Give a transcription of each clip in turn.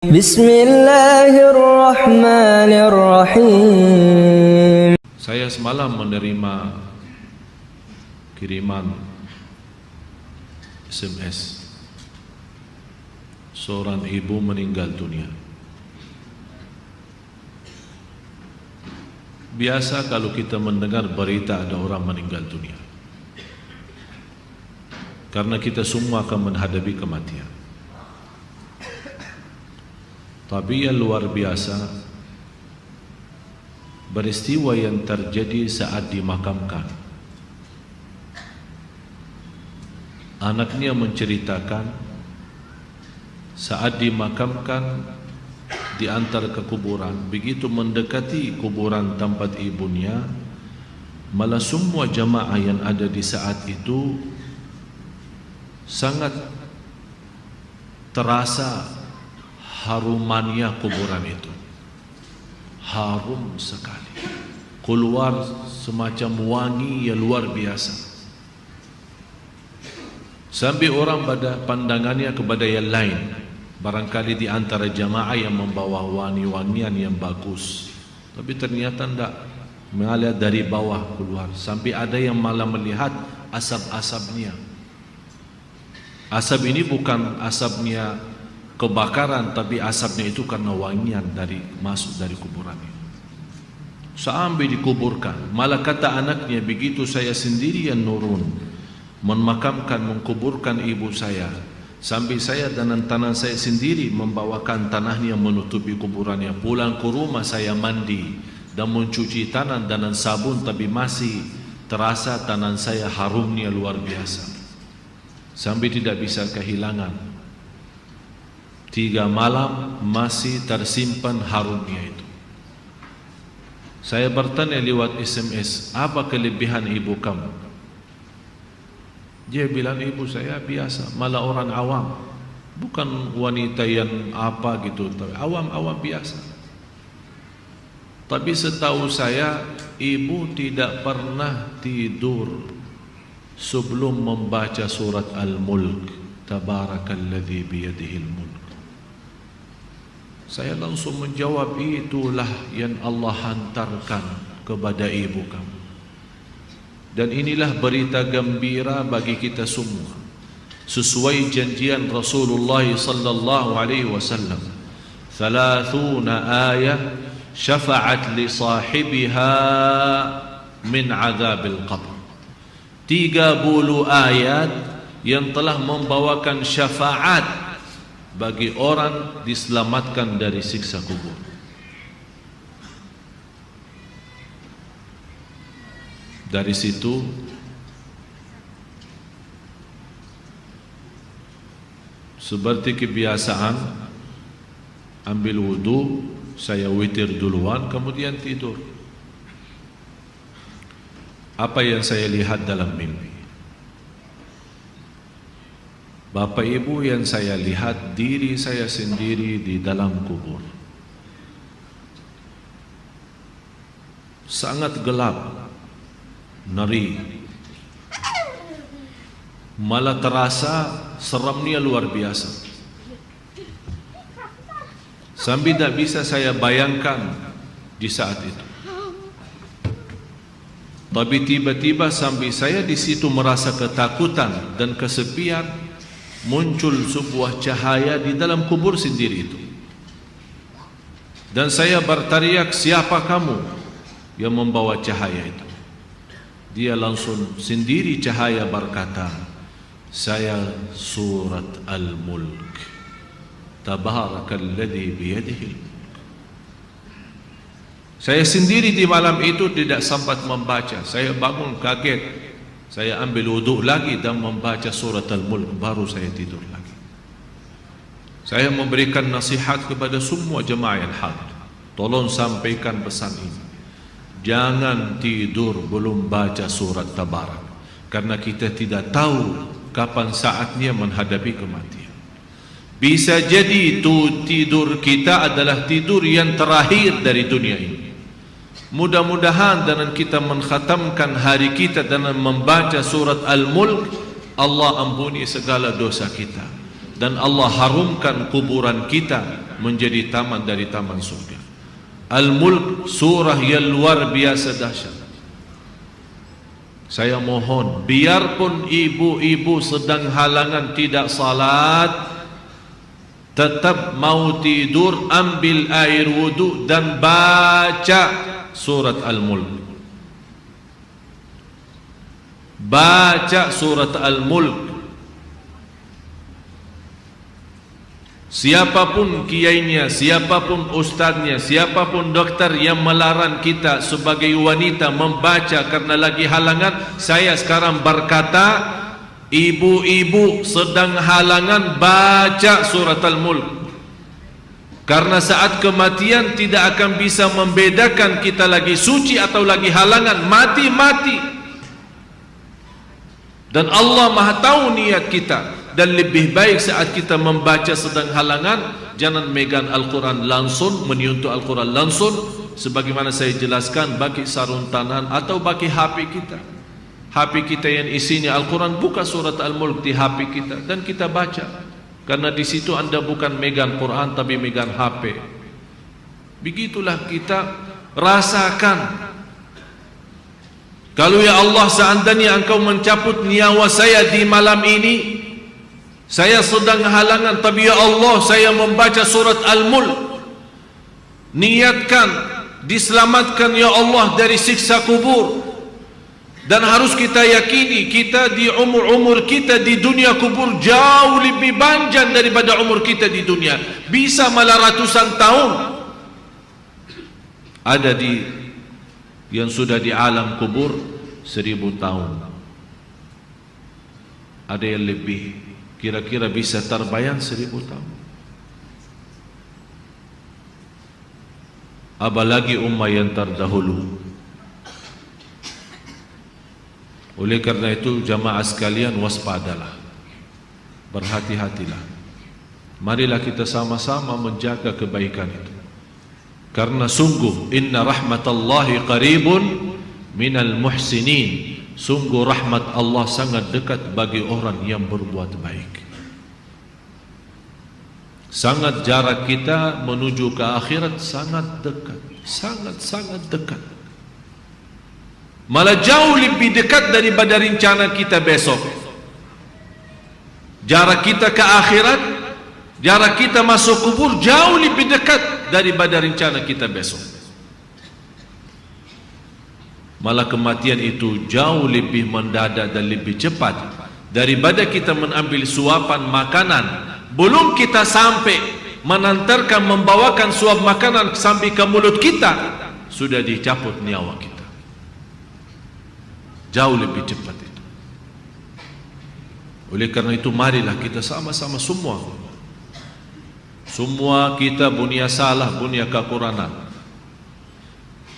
Bismillahirrahmanirrahim. Saya semalam menerima kiriman SMS. Seorang ibu meninggal dunia. Biasa kalau kita mendengar berita ada orang meninggal dunia, karena kita semua akan menghadapi kematian. Tapi yang luar biasa, peristiwa yang terjadi saat dimakamkan. Anaknya menceritakan saat dimakamkan diantar ke kuburan, begitu mendekati kuburan tempat ibunya, malah semua jamaah yang ada di saat itu sangat terasa harumannya kuburan itu. Harum sekali, keluar semacam wangi yang luar biasa, sampai orang pada pandangannya kepada yang lain, barangkali di antara jamaah yang membawa wangi-wangian yang bagus, tapi ternyata tidak, mengalir dari bawah keluar, sampai ada yang malah melihat asap-asapnya. Asap ini bukan asapnya kebakaran, tapi asapnya itu karena wangian dari masuk dari kuburan itu. Sampai dikuburkan, malah kata anaknya, begitu saya sendiri yang nurun memakamkan, mengkuburkan ibu saya, sampai saya dan tangan saya sendiri membawakan tanahnya menutupi kuburannya. Pulang ke rumah saya mandi dan mencuci tangan dengan sabun, tapi masih terasa tangan saya harumnya luar biasa, sampai tidak bisa kehilangan. 3 malam masih tersimpan harumnya itu. Saya bertanya lewat SMS, apa kelebihan ibu kamu? Dia bilang, ibu saya biasa, malah orang awam, bukan wanita yang apa gitu, awam-awam biasa. Tapi setahu saya, ibu tidak pernah tidur sebelum membaca surat Al-Mulk, Tabarakalladzi biyadihil mulk. Saya langsung menjawab, itulah yang Allah hantarkan kepada ibu kamu. Dan inilah berita gembira bagi kita semua, sesuai janjian Rasulullah sallallahu alaihi wasallam. 30 ayat syafa'at li sahibiha min azabil qabr. 30 ayat yang telah membawakan syafaat bagi orang diselamatkan dari siksa kubur. Dari situ seperti kebiasaan, ambil wudu, saya witir duluan, kemudian tidur. Apa yang saya lihat dalam mimpi? Bapak ibu, yang saya lihat diri saya sendiri di dalam kubur. Sangat gelap, ngeri, malah terasa seramnya luar biasa, sampai tidak bisa saya bayangkan di saat itu. Tapi tiba-tiba sampai saya di situ merasa ketakutan dan kesepian, muncul sebuah cahaya di dalam kubur sendiri itu. Dan saya berteriak, siapa kamu yang membawa cahaya itu? Dia langsung sendiri cahaya berkata, saya surat Al-Mulk, Tabarakalladzi biyadihil mulk. Saya sendiri di malam itu tidak sempat membaca. Saya bangun kaget, saya ambil wudhu lagi dan membaca surat Al-Mulk, baru saya tidur lagi. Saya memberikan nasihat kepada semua jemaah yang hadir, tolong sampaikan pesan ini. Jangan tidur belum baca surat Tabarak, karena kita tidak tahu kapan saatnya menghadapi kematian. Bisa jadi itu tidur kita adalah tidur yang terakhir dari dunia ini. Mudah-mudahan dengan kita mengkhatamkan hari kita dengan membaca surat Al-Mulk, Allah ampuni segala dosa kita, dan Allah harumkan kuburan kita menjadi taman dari taman surga. Al-Mulk surah yang luar biasa dahsyat. Saya mohon, biarpun ibu-ibu sedang halangan tidak salat, tetap mau tidur, ambil air wudu dan baca surat Al-Mulk. Baca surat Al-Mulk. Siapapun kiainya, siapapun ustaznya, siapapun dokter yang melarang kita sebagai wanita membaca karena lagi halangan, saya sekarang berkata, ibu-ibu sedang halangan, baca surat Al-Mulk. Karena saat kematian tidak akan bisa membedakan kita lagi suci atau lagi halangan, mati-mati. Dan Allah Maha tahu niat kita. Dan lebih baik saat kita membaca sedang halangan, jangan megang Al-Quran langsung, menyentuh Al-Quran langsung, sebagaimana saya jelaskan, bagi sarung tangan atau bagi HP kita. HP kita yang isinya Al-Quran, buka surat Al-Mulk di HP kita dan kita baca. Karena di situ anda bukan megang Quran tapi megang HP. Begitulah kita rasakan. Kalau ya Allah, seandainya engkau mencabut nyawa saya di malam ini, saya sedang halangan, tapi ya Allah, saya membaca surat Al-Mulk. Niatkan diselamatkan ya Allah dari siksa kubur. Dan harus kita yakini, kita di umur kita di dunia kubur jauh lebih panjang daripada umur kita di dunia. Bisa malah ratusan tahun. Ada yang sudah di alam kubur 1000 tahun. Ada yang lebih, kira-kira bisa terbayang 1000 tahun. Apalagi umat yang terdahulu. Oleh karena itu jamaah sekalian, waspadalah, berhati-hatilah. Marilah kita sama-sama menjaga kebaikan itu. Karena sungguh inna rahmatallahi qaribun minal muhsinin. Sungguh rahmat Allah sangat dekat bagi orang yang berbuat baik. Sangat jarak kita menuju ke akhirat sangat dekat, sangat dekat. Malah jauh lebih dekat daripada rencana kita besok. Jarak kita ke akhirat, jarak kita masuk kubur jauh lebih dekat daripada rencana kita besok. Malah kematian itu jauh lebih mendadak dan lebih cepat daripada kita mengambil suapan makanan. Belum kita sampai menantarkan, membawakan suap makanan sampai ke mulut kita, sudah dicabut nyawa kita. Jauh lebih cepat itu. Oleh karena itu marilah kita sama-sama semua kita punya salah, punya kekurangan.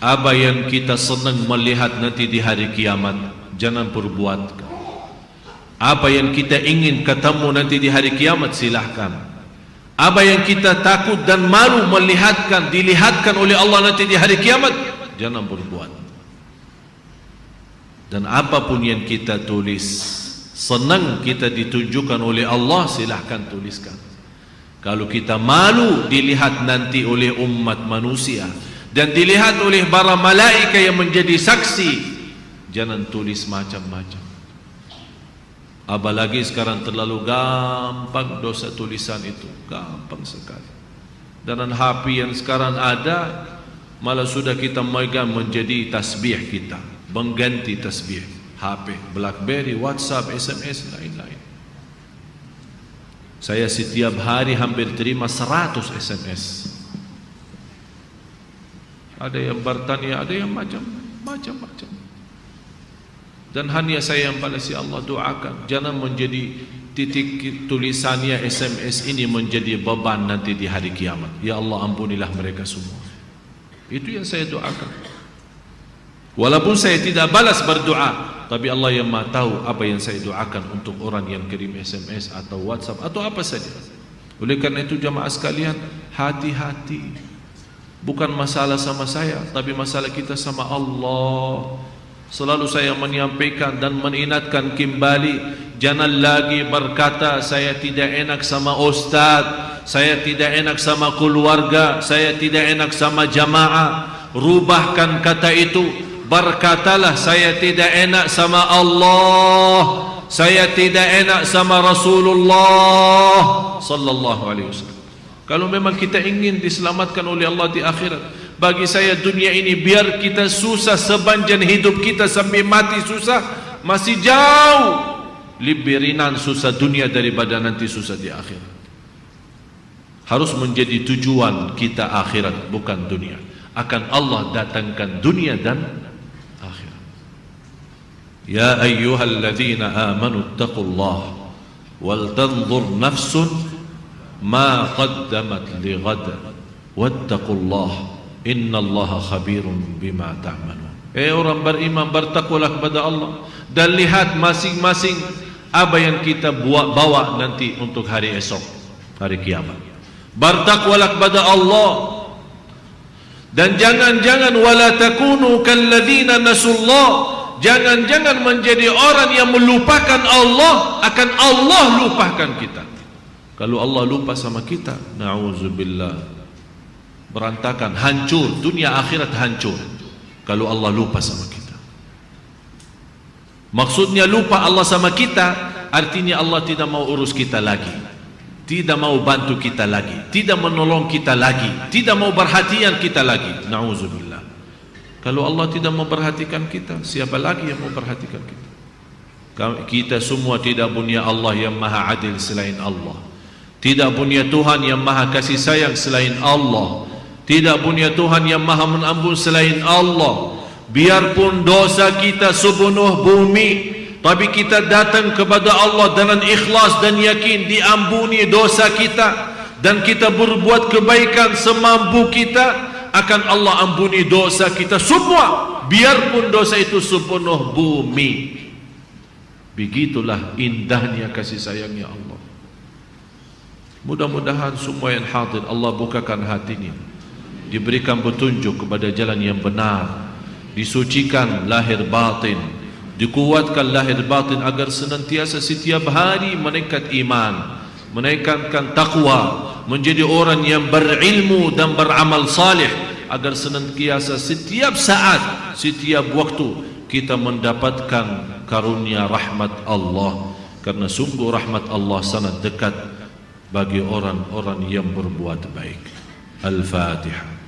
Apa yang kita senang melihat nanti di hari kiamat, jangan perbuat. Apa yang kita ingin ketemu nanti di hari kiamat, silahkan. Apa yang kita takut dan malu dilihatkan oleh Allah nanti di hari kiamat, jangan berbuat. Dan apapun yang kita tulis, senang kita ditunjukkan oleh Allah, silahkan tuliskan. Kalau kita malu dilihat nanti oleh umat manusia dan dilihat oleh para malaikat yang menjadi saksi, jangan tulis macam-macam. Apalagi sekarang terlalu gampang dosa tulisan itu, gampang sekali. Dan HP yang sekarang ada, malah sudah kita megang menjadi tasbih kita, mengganti tasbih. HP, BlackBerry, WhatsApp, SMS, lain-lain. Saya setiap hari hampir terima 100 SMS. Ada yang bertanya, ada yang macam-macam. Dan hanya saya yang balas, ya Allah doakan, jangan menjadi titik tulisannya SMS ini menjadi beban nanti di hari kiamat. Ya Allah ampunilah mereka semua. Itu yang saya doakan. Walaupun saya tidak balas berdoa, tapi Allah yang Maha tahu apa yang saya doakan untuk orang yang kirim SMS atau WhatsApp atau apa saja. Oleh karena itu jamaah sekalian, hati-hati. Bukan masalah sama saya, tapi masalah kita sama Allah. Selalu saya menyampaikan dan mengingatkan kembali, jangan lagi berkata saya tidak enak sama ustaz, saya tidak enak sama keluarga, saya tidak enak sama jamaah. Rubahkan kata itu, berkatalah saya tidak enak sama Allah, saya tidak enak sama Rasulullah sallallahu alaihi wasallam. Kalau memang kita ingin diselamatkan oleh Allah di akhirat, bagi saya dunia ini biar kita susah sepanjang hidup kita sampai mati susah, masih jauh lebih ringan susah dunia daripada nanti susah di akhirat. Harus menjadi tujuan kita akhirat, bukan dunia. Akan Allah datangkan dunia dan akhirat. Ya ayyuhalladzina amanu taqullaha wal tanzur nafsun ma qaddamat lighad wattaqullaha innallaha khabirun bima ta'malun. Orang beriman, bertakwalah kepada Allah dan lihat masing-masing apa yang kita bawa nanti untuk hari esok, hari kiamat. Bertakwalah kepada Allah. Dan jangan-jangan wala takunu kalladzina nasullah, jangan-jangan menjadi orang yang melupakan Allah, akan Allah lupakan kita. Kalau Allah lupa sama kita, na'udzubillah, berantakan, hancur, dunia akhirat hancur kalau Allah lupa sama kita. Maksudnya lupa Allah sama kita, artinya Allah tidak mau urus kita lagi, tidak mau bantu kita lagi, tidak menolong kita lagi, tidak mau perhatian kita lagi. Na'udzubillah. Kalau Allah tidak mau perhatikan kita, siapa lagi yang mau perhatikan kita? Kita semua tidak punya Allah yang maha adil selain Allah, tidak punya Tuhan yang maha kasih sayang selain Allah, tidak punya Tuhan yang maha mengampun selain Allah. Biarpun dosa kita sepenuh bumi, tapi kita datang kepada Allah dengan ikhlas dan yakin diampuni dosa kita, dan kita berbuat kebaikan semampu kita, akan Allah ampuni dosa kita semua, biarpun dosa itu sepenuh bumi. Begitulah indahnya kasih sayangnya Allah. Mudah-mudahan semua yang hadir Allah bukakan hatinya, diberikan petunjuk kepada jalan yang benar, disucikan lahir batin, dikuatkan lahir batin agar senantiasa setiap hari meningkat iman, meningkatkan takwa, menjadi orang yang berilmu dan beramal salih, agar senantiasa setiap saat, setiap waktu kita mendapatkan karunia rahmat Allah, karena sungguh rahmat Allah sangat dekat bagi orang-orang yang berbuat baik. Al-Fatihah.